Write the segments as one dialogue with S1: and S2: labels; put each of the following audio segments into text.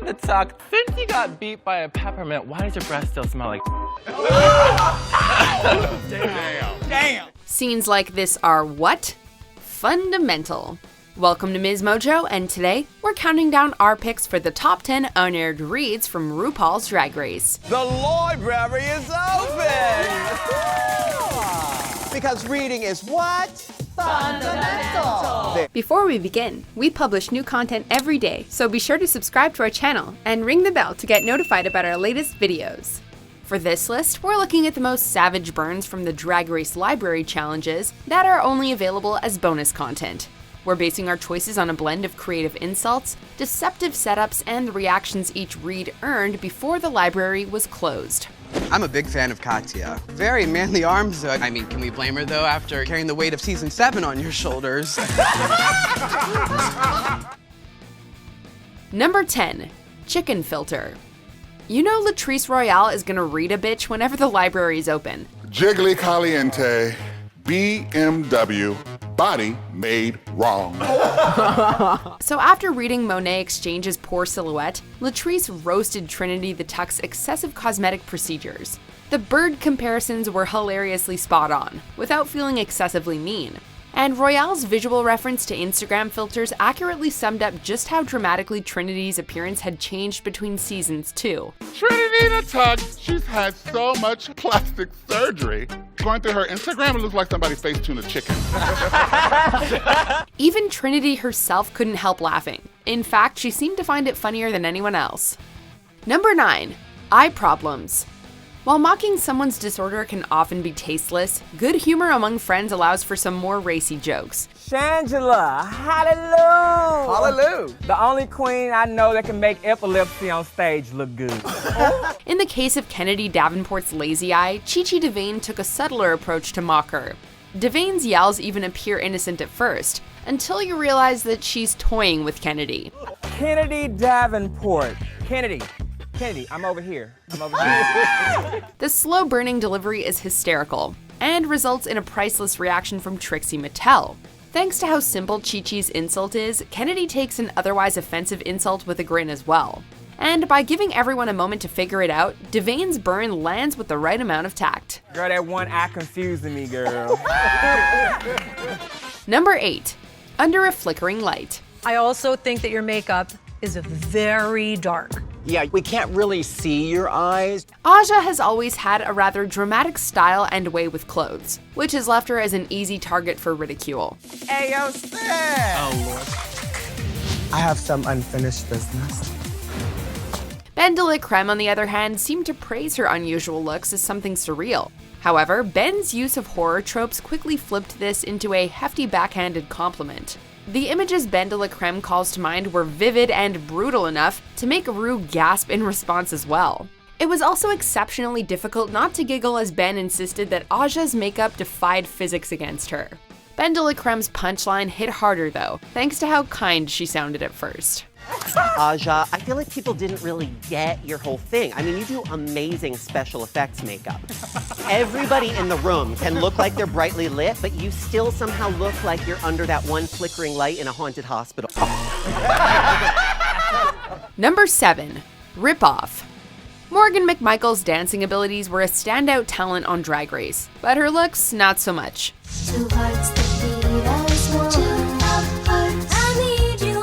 S1: to talk. Since you got beat by a peppermint, why does your breath still smell like
S2: Damn.
S3: Scenes like this are what? Fundamental. Welcome to MsMojo, and today we're counting down our picks for the top 10 unaired reads from RuPaul's Drag Race.
S2: The library is open! Because reading is what? Fundamental!
S3: Before we begin, we publish new content every day, so be sure to subscribe to our channel and ring the bell to get notified about our latest videos. For this list, we're looking at the most savage burns from the Drag Race library challenges that are only available as bonus content. We're basing our choices on a blend of creative insults, deceptive setups, and the reactions each read earned before the library was closed.
S2: I'm a big fan of Katya. Very manly arms, though. I mean, can we blame her, though, after carrying the weight of season 7 on your shoulders?
S3: Number 10. Chicken Filter. You know Latrice Royale is gonna read a bitch whenever the library is open.
S4: Jiggly Caliente, BMW, body made wrong.
S3: So after reading Monet Exchange's poor silhouette, Latrice roasted Trinity the Tuck's excessive cosmetic procedures. The bird comparisons were hilariously spot on, without feeling excessively mean. And Royale's visual reference to Instagram filters accurately summed up just how dramatically Trinity's appearance had changed between seasons too.
S4: Trinity the Tuck, she's had so much plastic surgery. Going through her Instagram, it looks like somebody face-tuned a chicken.
S3: Even Trinity herself couldn't help laughing. In fact, she seemed to find it funnier than anyone else. Number 9. Eye problems. While mocking someone's disorder can often be tasteless, good humor among friends allows for some more racy jokes.
S5: Shangela, hallelujah!
S2: Hallelujah!
S5: The only queen I know that can make epilepsy on stage look good.
S3: In the case of Kennedy Davenport's lazy eye, Chi-Chi DeVayne took a subtler approach to mock her. DeVayne's yells even appear innocent at first, until you realize that she's toying with Kennedy.
S5: Kennedy Davenport. Kennedy, I'm over here.
S3: The slow-burning delivery is hysterical, and results in a priceless reaction from Trixie Mattel. Thanks to how simple Chi-Chi's insult is, Kennedy takes an otherwise offensive insult with a grin as well. And by giving everyone a moment to figure it out, DeVayne's burn lands with the right amount of tact.
S5: Girl, that one eye confusing me, girl.
S3: Number 8. Under a Flickering Light.
S6: I also think that your makeup is very dark.
S7: Yeah, we can't really see your eyes.
S3: Aja has always had a rather dramatic style and way with clothes, which has left her as an easy target for ridicule.
S5: Ayo, Stan!
S1: Oh, Lord.
S8: I have some unfinished business.
S3: Ben de la Creme, on the other hand, seemed to praise her unusual looks as something surreal. However, Ben's use of horror tropes quickly flipped this into a hefty backhanded compliment. The images Ben de la Creme calls to mind were vivid and brutal enough to make Ru gasp in response as well. It was also exceptionally difficult not to giggle as Ben insisted that Aja's makeup defied physics against her. Ben de la Creme's punchline hit harder though, thanks to how kind she sounded at first.
S7: Aja, I feel like people didn't really get your whole thing. I mean, you do amazing special effects makeup. Everybody in the room can look like they're brightly lit, but you still somehow look like you're under that one flickering light in a haunted hospital.
S3: Number 7. Ripoff. Morgan McMichael's dancing abilities were a standout talent on Drag Race, but her looks, not so much.
S9: Two hearts that beat as one. Two of hearts. I need you,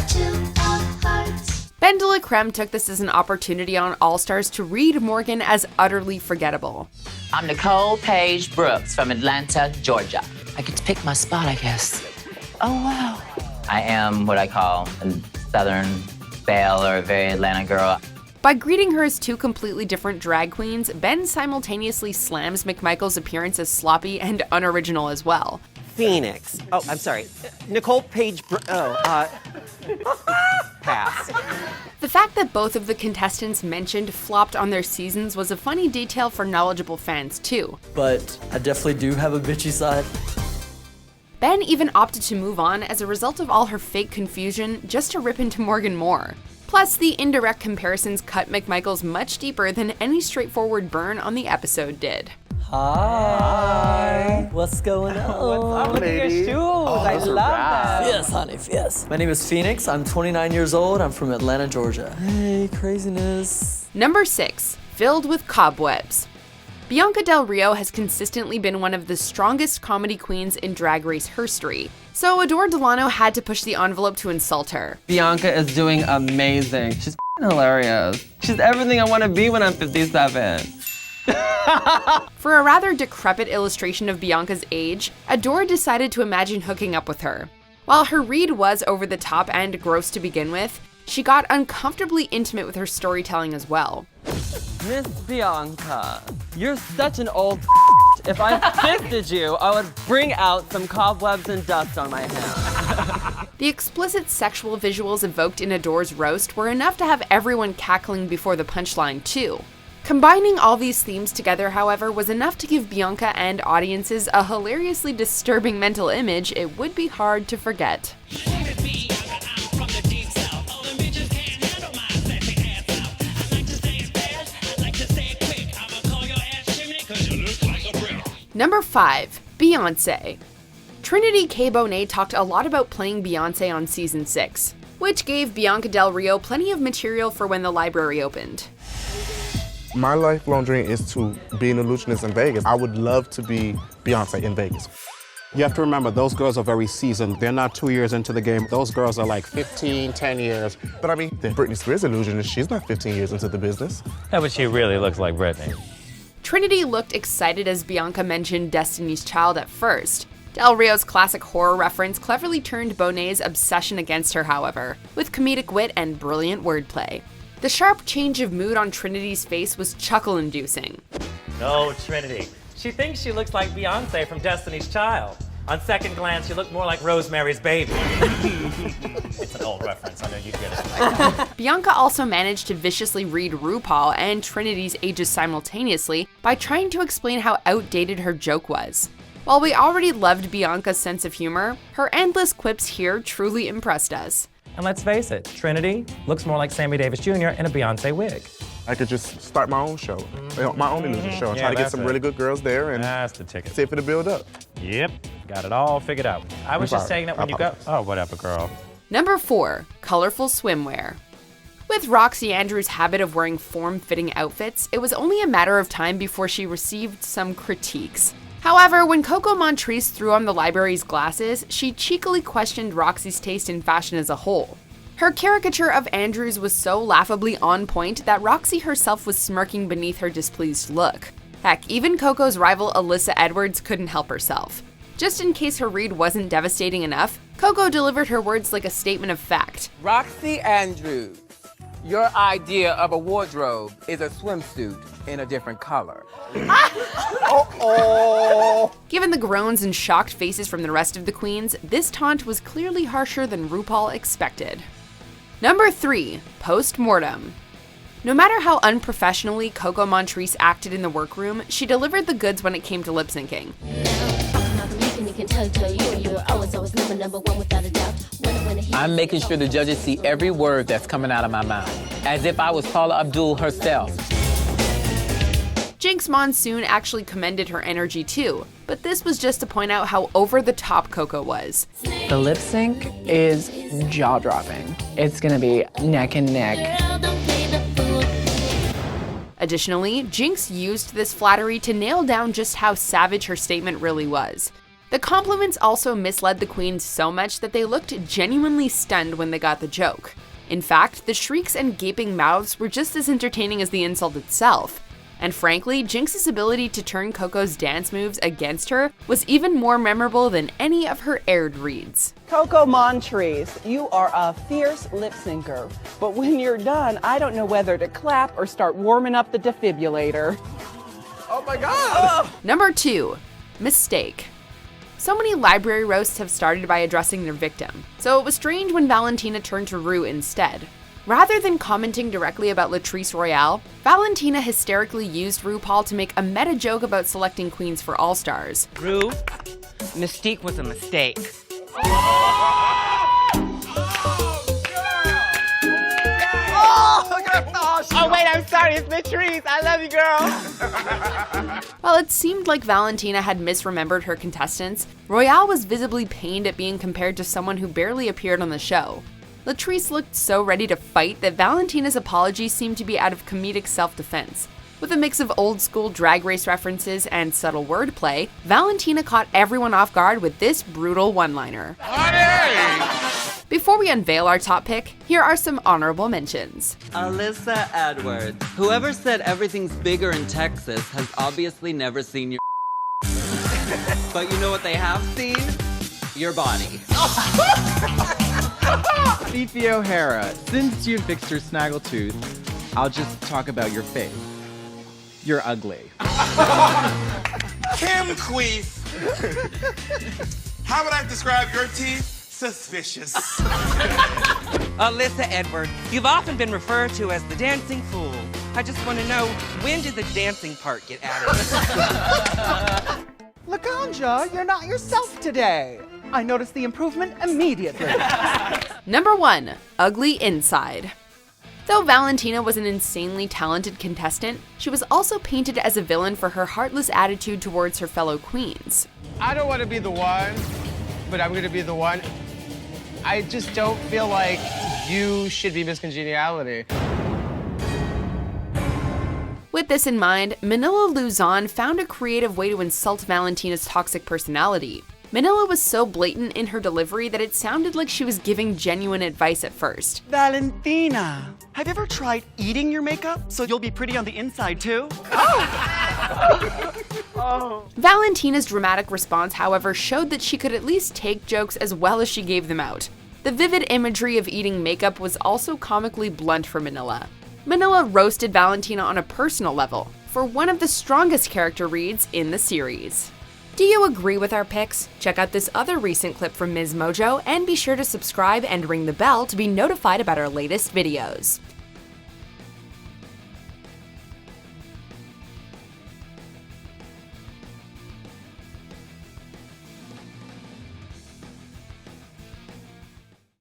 S9: two of hearts.
S3: Ben de la Creme took this as an opportunity on All Stars to read Morgan as utterly forgettable.
S10: I'm Nicole Paige Brooks from Atlanta, Georgia. I get to pick my spot, I guess. Oh, wow. I am what I call a Southern belle or a very Atlanta girl.
S3: By greeting her as two completely different drag queens, Ben simultaneously slams McMichael's appearance as sloppy and unoriginal as well.
S7: Phoenix. Oh, I'm sorry. Nicole Paige pass.
S3: The fact that both of the contestants mentioned flopped on their seasons was a funny detail for knowledgeable fans too.
S11: But I definitely do have a bitchy side.
S3: Ben even opted to move on as a result of all her fake confusion just to rip into Morgan more. Plus, the indirect comparisons cut McMichael's much deeper than any straightforward burn on the episode did.
S11: Hi. What's going on?
S5: Look at your shoes. I love that.
S11: Yes, honey, yes. My name is Phoenix. I'm 29 years old. I'm from Atlanta, Georgia. Hey, craziness.
S3: Number 6, filled with cobwebs. Bianca Del Rio has consistently been one of the strongest comedy queens in Drag Race history, so Adore Delano had to push the envelope to insult her.
S1: Bianca is doing amazing. She's hilarious. She's everything I want to be when I'm 57.
S3: For a rather decrepit illustration of Bianca's age, Adore decided to imagine hooking up with her. While her read was over the top and gross to begin with, she got uncomfortably intimate with her storytelling as well.
S1: Miss Bianca, you're such an old If I fisted you, I would bring out some cobwebs and dust on my hands.
S3: The explicit sexual visuals evoked in Adore's roast were enough to have everyone cackling before the punchline too. Combining all these themes together, however, was enough to give Bianca and audiences a hilariously disturbing mental image it would be hard to forget. Number 5, Beyonce. Trinity K. Bonet talked a lot about playing Beyonce on season 6, which gave Bianca Del Rio plenty of material for when the library opened.
S8: My lifelong dream is to be an illusionist in Vegas. I would love to be Beyonce in Vegas.
S12: You have to remember, those girls are very seasoned. They're not 2 years into the game. Those girls are like 15, 10 years.
S8: But I mean, Britney Spears illusionist, she's not 15 years into the business.
S13: Yeah, but she really looks like Britney.
S3: Trinity looked excited as Bianca mentioned Destiny's Child at first. Del Rio's classic horror reference cleverly turned Bonet's obsession against her, however, with comedic wit and brilliant wordplay. The sharp change of mood on Trinity's face was chuckle-inducing.
S13: No, Trinity. She thinks she looks like Beyonce from Destiny's Child. On second glance, you look more like Rosemary's Baby. It's an old reference, I know you get it.
S3: Bianca also managed to viciously read RuPaul and Trinity's ages simultaneously by trying to explain how outdated her joke was. While we already loved Bianca's sense of humor, her endless quips here truly impressed us.
S13: And let's face it, Trinity looks more like Sammy Davis Jr. in a Beyonce wig.
S8: I could just start my own show, my own illusion show, and try to get some really good girls there and
S13: that's the ticket.
S8: see if it'll build up.
S13: Yep, got it all figured out. I was just saying that when you go. Oh, whatever, girl.
S3: Number 4, colorful swimwear. With Roxy Andrews' habit of wearing form-fitting outfits, it was only a matter of time before she received some critiques. However, when Coco Montrese threw on the library's glasses, she cheekily questioned Roxy's taste in fashion as a whole. Her caricature of Andrews was so laughably on point that Roxy herself was smirking beneath her displeased look. Heck, even Coco's rival Alyssa Edwards couldn't help herself. Just in case her read wasn't devastating enough, Coco delivered her words like a statement of fact.
S5: Roxy Andrews, your idea of a wardrobe is a swimsuit in a different color.
S3: Given the groans and shocked faces from the rest of the queens, this taunt was clearly harsher than RuPaul expected. Number 3, Postmortem. No matter how unprofessionally Coco Montrese acted in the workroom, she delivered the goods when it came to lip syncing.
S5: I'm making sure the judges see every word that's coming out of my mouth, as if I was Paula Abdul herself.
S3: Jinx Monsoon actually commended her energy too, but this was just to point out how over-the-top Coco was.
S14: The lip sync is jaw-dropping. It's gonna be neck and neck.
S3: Additionally, Jinx used this flattery to nail down just how savage her statement really was. The compliments also misled the queens so much that they looked genuinely stunned when they got the joke. In fact, the shrieks and gaping mouths were just as entertaining as the insult itself. And frankly, Jinx's ability to turn Coco's dance moves against her was even more memorable than any of her aired reads.
S15: Coco Montrese, you are a fierce lip syncer, but when you're done, I don't know whether to clap or start warming up the defibrillator.
S2: Oh my God!
S3: Number 2, mistake. So many library roasts have started by addressing their victim, so it was strange when Valentina turned to Ru instead. Rather than commenting directly about Latrice Royale, Valentina hysterically used RuPaul to make a meta joke about selecting queens for All-Stars.
S5: Ru, Mystique was a mistake.
S2: Oh, look at that!
S5: Oh, wait,
S2: right, I'm sorry, it's Latrice. I love you, girl.
S3: While it seemed like Valentina had misremembered her contestants, Royale was visibly pained at being compared to someone who barely appeared on the show. Latrice looked so ready to fight that Valentina's apology seemed to be out of comedic self-defense. With a mix of old-school Drag Race references and subtle wordplay, Valentina caught everyone off guard with this brutal one-liner. Before we unveil our top pick, here are some honorable mentions.
S1: Alyssa Edwards. Whoever said everything's bigger in Texas has obviously never seen your But you know what they have seen? Your body.
S16: Fifi O'Hara, since you fixed your snaggletooth, I'll just talk about your face. You're ugly.
S17: Kim Queef. How would I describe your teeth? Suspicious.
S18: Alyssa Edwards, you've often been referred to as the dancing fool. I just want to know, when did the dancing part get added?
S19: Laganja, you're not yourself today. I noticed the improvement immediately.
S3: Number 1. Ugly Inside. Though Valentina was an insanely talented contestant, she was also painted as a villain for her heartless attitude towards her fellow queens.
S20: I don't want to be the one, but I'm going to be the one. I just don't feel like you should be Miss Congeniality.
S3: With this in mind, Manila Luzon found a creative way to insult Valentina's toxic personality. Manila was so blatant in her delivery that it sounded like she was giving genuine advice at first.
S21: Valentina, have you ever tried eating your makeup so you'll be pretty on the inside too?
S3: Valentina's dramatic response, however, showed that she could at least take jokes as well as she gave them out. The vivid imagery of eating makeup was also comically blunt for Manila. Manila roasted Valentina on a personal level for one of the strongest character reads in the series. Do you agree with our picks? Check out this other recent clip from MsMojo and be sure to subscribe and ring the bell to be notified about our latest videos.